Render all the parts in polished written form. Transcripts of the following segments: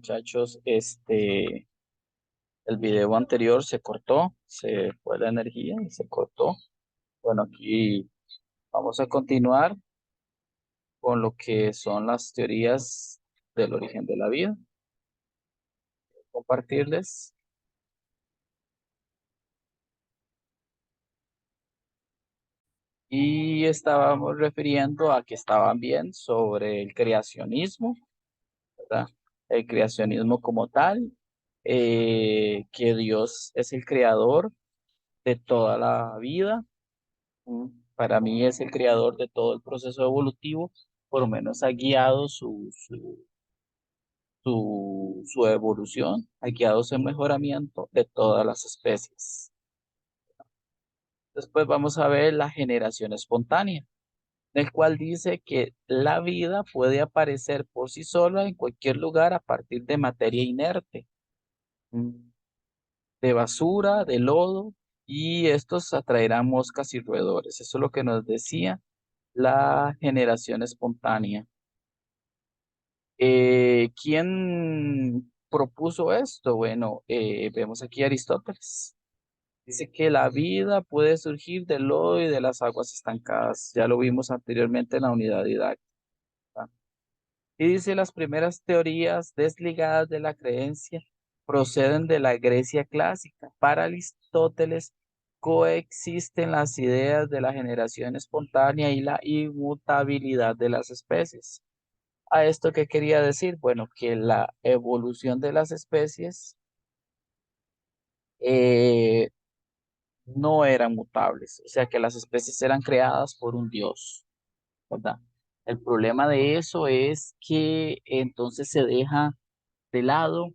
muchachos, el video anterior se cortó, se fue la energía y se cortó. Bueno, aquí vamos a continuar con lo que son las teorías del origen de la vida. Compartirles. Y estábamos refiriendo a que estaban bien sobre el creacionismo, ¿verdad? El creacionismo como tal, que Dios es el creador de toda la vida. Para mí es el creador de todo el proceso evolutivo, por lo menos ha guiado su evolución, ha guiado su mejoramiento de todas las especies. Después vamos a ver la generación espontánea, el cual dice que la vida puede aparecer por sí sola en cualquier lugar a partir de materia inerte, mm, de basura, de lodo, y estos atraerán moscas y roedores. Eso es lo que nos decía la generación espontánea. ¿Quién propuso esto? Bueno, vemos aquí a Aristóteles. Dice que la vida puede surgir del lodo y de las aguas estancadas. Ya lo vimos anteriormente en la unidad didáctica. Y dice las primeras teorías desligadas de la creencia proceden de la Grecia clásica. Para Aristóteles coexisten las ideas de la generación espontánea y la inmutabilidad de las especies. ¿A esto qué quería decir? Bueno, que la evolución de las especies eh, no eran mutables, o sea que las especies eran creadas por un dios, ¿verdad? El problema de eso es que entonces se deja de lado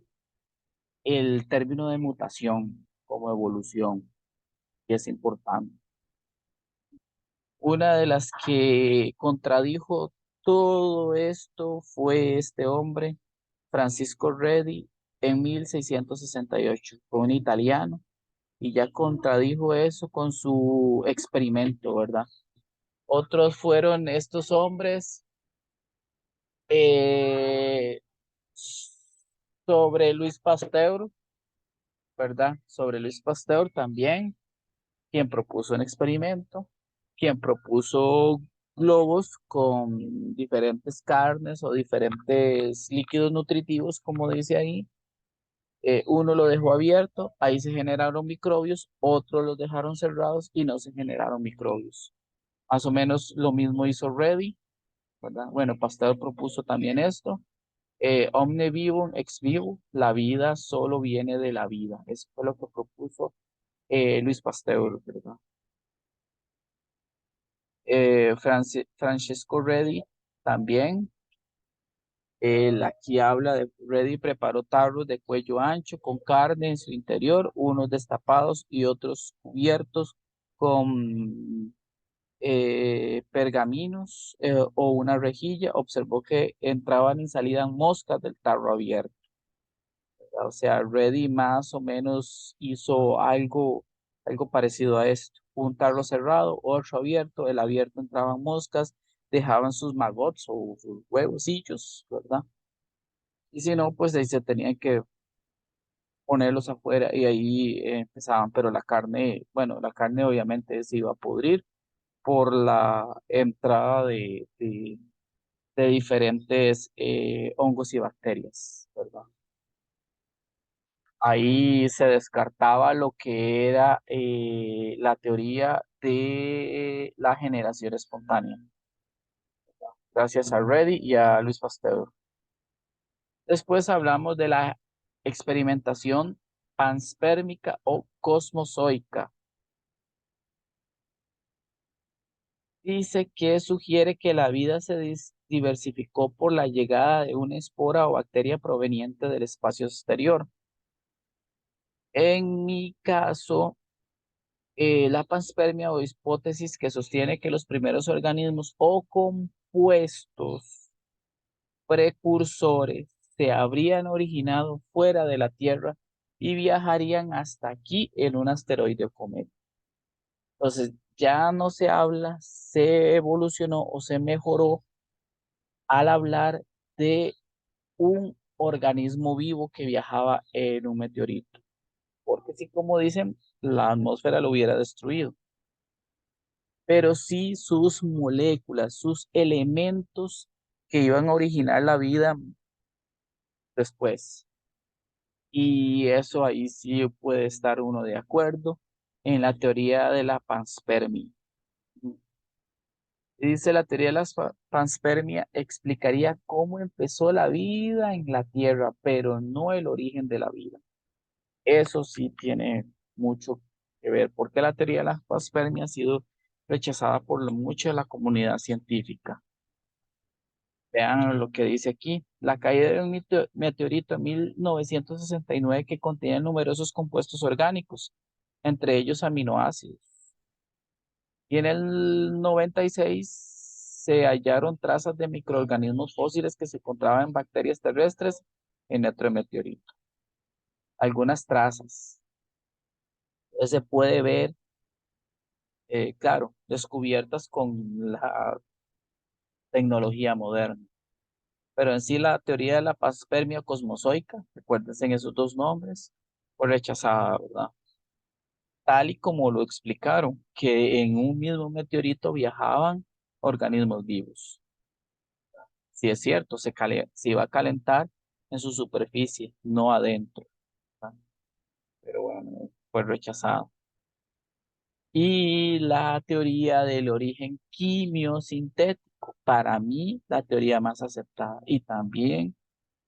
el término de mutación como evolución, que es importante. Una de las que contradijo todo esto fue este hombre, Francisco Redi, en 1668. Fue un italiano y ya contradijo eso con su experimento, ¿verdad? Otros fueron estos hombres eh, sobre Luis Pasteur, ¿verdad? Sobre Luis Pasteur también, quien propuso un experimento, quien propuso globos con diferentes carnes o diferentes líquidos nutritivos, como dice ahí. Uno lo dejó abierto, ahí se generaron microbios, otros los dejaron cerrados y no se generaron microbios. Más o menos lo mismo hizo Reddy, ¿verdad? Bueno, Pasteur propuso también esto. Omne vivum ex vivo, la vida solo viene de la vida. Eso fue lo que propuso Luis Pasteur, ¿verdad? Francesco Reddy también. Aquí habla de Reddy preparó tarros de cuello ancho con carne en su interior, unos destapados y otros cubiertos con pergaminos o una rejilla. Observó que entraban y salían moscas del tarro abierto. O sea, Reddy más o menos hizo algo parecido a esto. Un tarro cerrado, otro abierto, el abierto entraban moscas, dejaban sus maggots o sus huevecillos, ¿verdad? Y si no, pues ahí se tenían que ponerlos afuera y ahí empezaban, pero la carne, bueno, la carne obviamente se iba a pudrir por la entrada de diferentes hongos y bacterias, ¿verdad? Ahí se descartaba lo que era la teoría de la generación espontánea, gracias a Reddy y a Luis Pasteur. Después hablamos de la experimentación panspermica o cosmozoica. Dice que sugiere que la vida se diversificó por la llegada de una espora o bacteria proveniente del espacio exterior. En mi caso, la panspermia o hipótesis que sostiene que los primeros organismos o compuestos precursores se habrían originado fuera de la Tierra y viajarían hasta aquí en un asteroide o cometa. Entonces, ya no se habla, se evolucionó o se mejoró al hablar de un organismo vivo que viajaba en un meteorito. Porque sí, como dicen, la atmósfera lo hubiera destruido, pero sí sus moléculas, sus elementos que iban a originar la vida después. Y eso ahí sí puede estar uno de acuerdo en la teoría de la panspermia. Dice la teoría de la panspermia explicaría cómo empezó la vida en la Tierra, pero no el origen de la vida. Eso sí tiene mucho que ver, porque la teoría de la panspermia ha sido rechazada por mucha de la comunidad científica. Vean lo que dice aquí. La caída de un meteorito en 1969 que contiene numerosos compuestos orgánicos, entre ellos aminoácidos. Y en el 96 se hallaron trazas de microorganismos fósiles que se encontraban en bacterias terrestres en otro meteorito. Algunas trazas. Se puede ver, claro, descubiertas con la tecnología moderna. Pero en sí la teoría de la panspermia cosmozoica, recuérdense en esos dos nombres, fue rechazada, ¿verdad? Tal y como lo explicaron, que en un mismo meteorito viajaban organismos vivos. Si es cierto, se iba a calentar en su superficie, no adentro, ¿verdad? Pero bueno, fue rechazado. Y la teoría del origen quimiosintético, para mí, la teoría más aceptada y también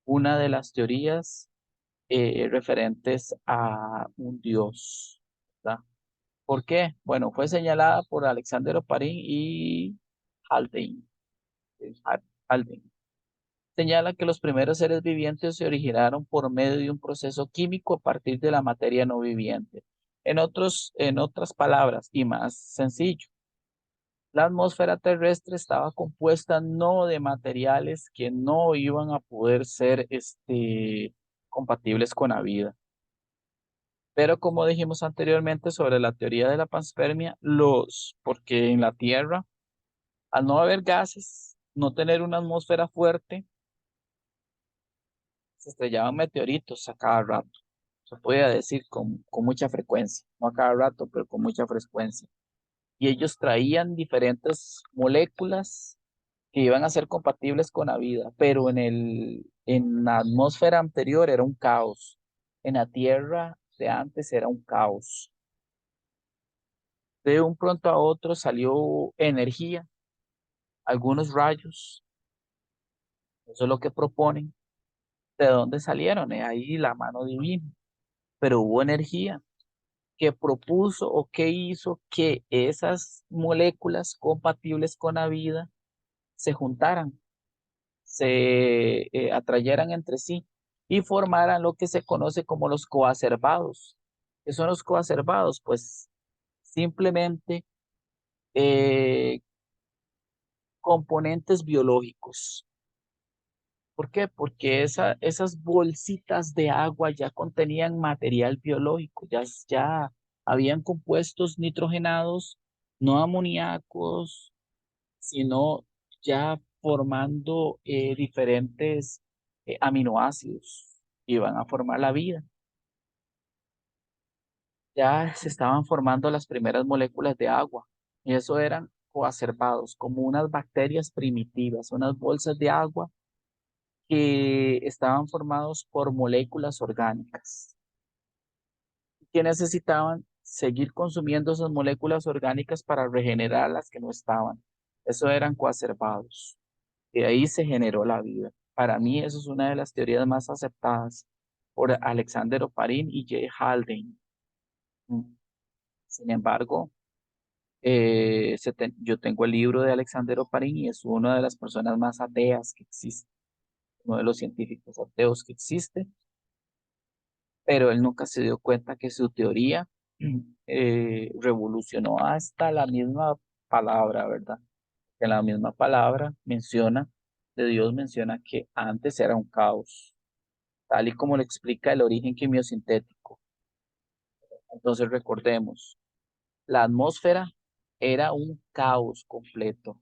una de las teorías referentes a un dios, ¿verdad? ¿Por qué? Bueno, fue señalada por Alexander Oparin y Haldane. Haldane. Señala que los primeros seres vivientes se originaron por medio de un proceso químico a partir de la materia no viviente. En otras palabras, y más sencillo, la atmósfera terrestre estaba compuesta no de materiales que no iban a poder ser compatibles con la vida. Pero como dijimos anteriormente sobre la teoría de la panspermia, porque en la Tierra, al no haber gases, no tener una atmósfera fuerte, se estrellaban meteoritos a cada rato. Se podía decir con mucha frecuencia, no a cada rato, pero con mucha frecuencia. Y ellos traían diferentes moléculas que iban a ser compatibles con la vida, pero en la atmósfera anterior era un caos. En la Tierra de antes era un caos. De un pronto a otro salió energía, algunos rayos, eso es lo que proponen. ¿De dónde salieron? Ahí la mano divina. Pero hubo energía que propuso o que hizo que esas moléculas compatibles con la vida se juntaran, se atrayeran entre sí y formaran lo que se conoce como los coacervados. ¿Qué son los coacervados? Pues simplemente eh, componentes biológicos. ¿Por qué? Porque esas bolsitas de agua ya contenían material biológico, ya habían compuestos nitrogenados, no amoníacos, sino ya formando diferentes aminoácidos que iban a formar la vida. Ya se estaban formando las primeras moléculas de agua y eso eran coacervados, como unas bacterias primitivas, unas bolsas de agua que estaban formados por moléculas orgánicas, que necesitaban seguir consumiendo esas moléculas orgánicas para regenerar las que no estaban. Eso eran coacervados. Y de ahí se generó la vida. Para mí, eso es una de las teorías más aceptadas por Alexander Oparin y J. Haldane. Mm. Sin embargo, yo tengo el libro de Alexander Oparin y es una de las personas más ateas que existe, uno de los científicos ateos que existe, pero él nunca se dio cuenta que su teoría revolucionó hasta la misma palabra, ¿verdad? Que la misma palabra de Dios menciona que antes era un caos, tal y como lo explica el origen quimiosintético. Entonces recordemos, la atmósfera era un caos completo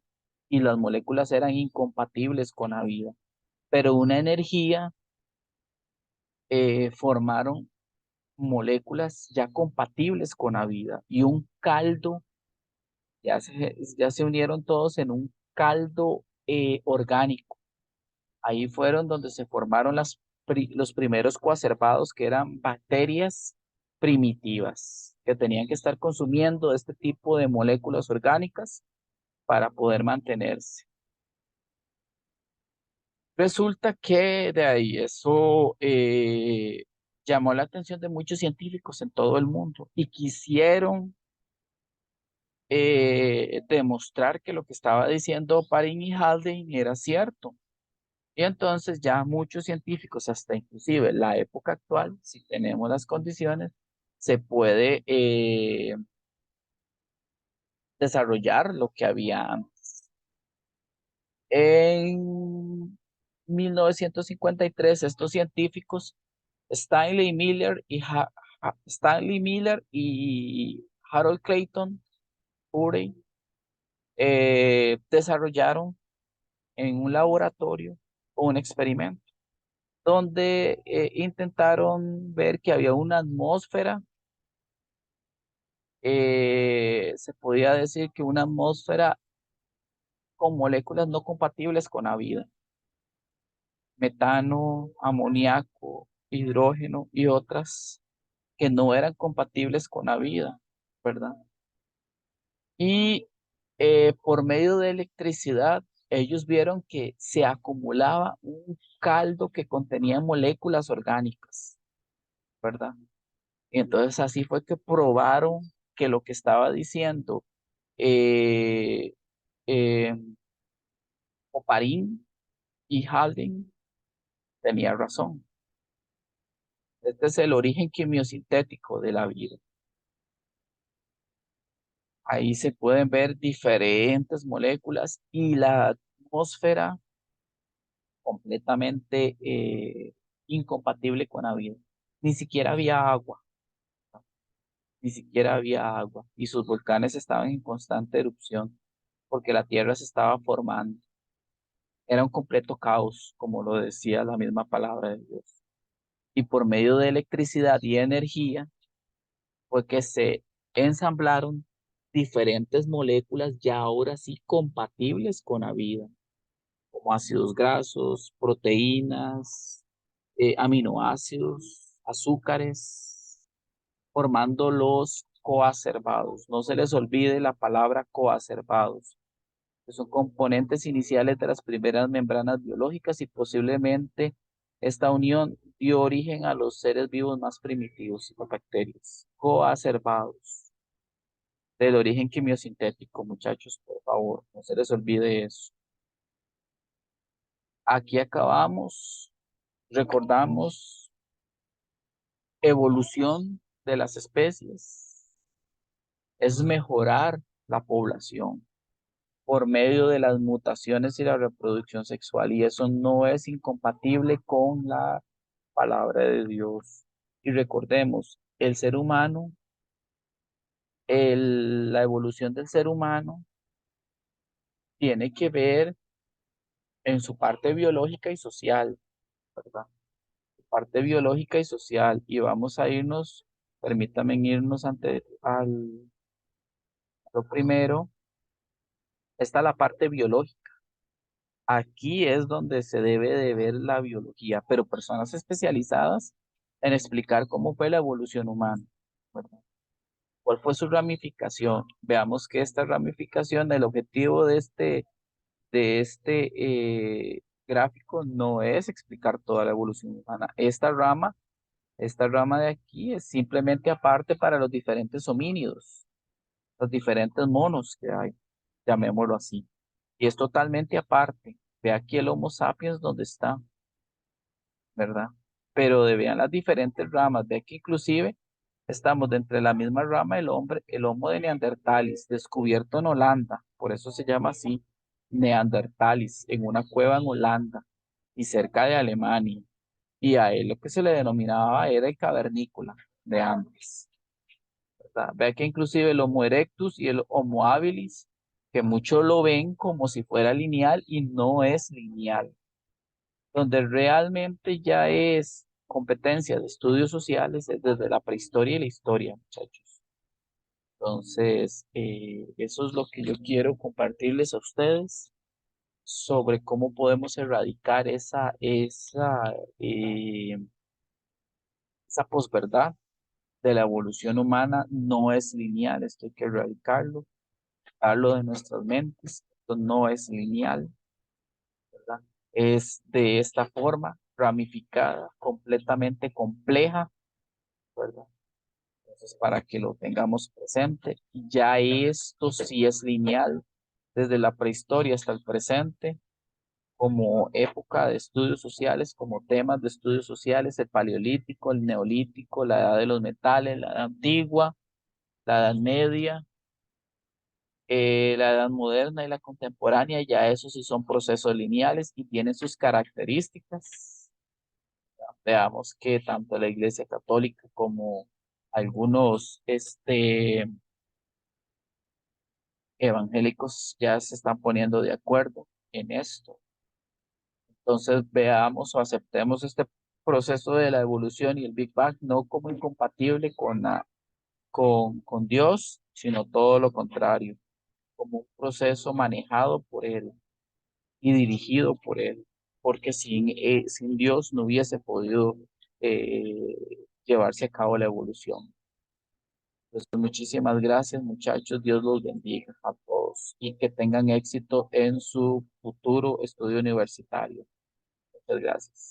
y las moléculas eran incompatibles con la vida, pero una energía formaron moléculas ya compatibles con la vida y un caldo, ya se unieron todos en un caldo orgánico. Ahí fueron donde se formaron los primeros coacervados, que eran bacterias primitivas, que tenían que estar consumiendo este tipo de moléculas orgánicas para poder mantenerse. Resulta que de ahí eso llamó la atención de muchos científicos en todo el mundo y quisieron demostrar que lo que estaba diciendo Parin y Haldane era cierto. Y entonces ya muchos científicos, hasta inclusive la época actual, si tenemos las condiciones, se puede desarrollar lo que había antes. En 1953, estos científicos, Stanley Miller y Harold Clayton Urey, desarrollaron en un laboratorio un experimento donde intentaron ver que había una atmósfera, se podía decir que una atmósfera con moléculas no compatibles con la vida, metano, amoníaco, hidrógeno y otras que no eran compatibles con la vida, ¿verdad? Y por medio de electricidad, ellos vieron que se acumulaba un caldo que contenía moléculas orgánicas, ¿verdad? Y entonces así fue que probaron que lo que estaba diciendo eh, eh, Oparin y Haldane tenía razón. Este es el origen quimiosintético de la vida. Ahí se pueden ver diferentes moléculas y la atmósfera completamente incompatible con la vida. Ni siquiera había agua, ni siquiera había agua. Y sus volcanes estaban en constante erupción porque la Tierra se estaba formando. Era un completo caos, como lo decía la misma palabra de Dios. Y por medio de electricidad y energía fue que se ensamblaron diferentes moléculas ya ahora sí compatibles con la vida, como ácidos grasos, proteínas, aminoácidos, azúcares, formando los coacervados. No se les olvide la palabra coacervados, que son componentes iniciales de las primeras membranas biológicas y posiblemente esta unión dio origen a los seres vivos más primitivos, las bacterias, coacervados, del origen quimiosintético, muchachos, por favor, no se les olvide eso. Aquí acabamos, recordamos evolución de las especies, es mejorar la población por medio de las mutaciones y la reproducción sexual, y eso no es incompatible con la palabra de Dios. Y recordemos, el ser humano, la evolución del ser humano tiene que ver en su parte biológica y social, ¿verdad? Su parte biológica y social, y vamos a irnos, permítanme irnos ante al lo primero, está la parte biológica. Aquí es donde se debe de ver la biología, pero personas especializadas en explicar cómo fue la evolución humana, ¿verdad? ¿Cuál fue su ramificación? Veamos que esta ramificación, el objetivo de este gráfico no es explicar toda la evolución humana. Esta rama de aquí es simplemente aparte para los diferentes homínidos, los diferentes monos que hay, llamémoslo así. Y es totalmente aparte. Ve aquí el Homo sapiens donde está, ¿verdad? Pero vean las diferentes ramas. Ve aquí inclusive estamos dentro de la misma rama del hombre, el Homo de Neandertalis, descubierto en Holanda, por eso se llama así, Neandertalis, en una cueva en Holanda y cerca de Alemania. Y a él lo que se le denominaba era el cavernícola de antes, ¿verdad? Ve que inclusive el Homo erectus y el Homo habilis, que muchos lo ven como si fuera lineal y no es lineal, donde realmente ya es competencia de estudios sociales es desde la prehistoria y la historia, muchachos. Entonces, eso es lo que yo quiero compartirles a ustedes sobre cómo podemos erradicar esa posverdad de la evolución humana. No es lineal, esto hay que erradicarlo, quitarlo de nuestras mentes. Esto no es lineal, ¿verdad? Es de esta forma, ramificada, completamente compleja, ¿verdad? Entonces, para que lo tengamos presente, ya esto sí es lineal desde la prehistoria hasta el presente, como época de estudios sociales, como temas de estudios sociales, el paleolítico, el neolítico, la edad de los metales, la edad antigua, la edad media, la edad moderna y la contemporánea, ya esos sí son procesos lineales y tienen sus características. Veamos que tanto la Iglesia Católica como algunos evangélicos ya se están poniendo de acuerdo en esto. Entonces veamos o aceptemos este proceso de la evolución y el Big Bang no como incompatible con Dios, sino todo lo contrario, como un proceso manejado por Él y dirigido por Él, porque sin Dios no hubiese podido eh, llevarse a cabo la evolución. Entonces, muchísimas gracias, muchachos. Dios los bendiga a todos y que tengan éxito en su futuro estudio universitario. Muchas gracias.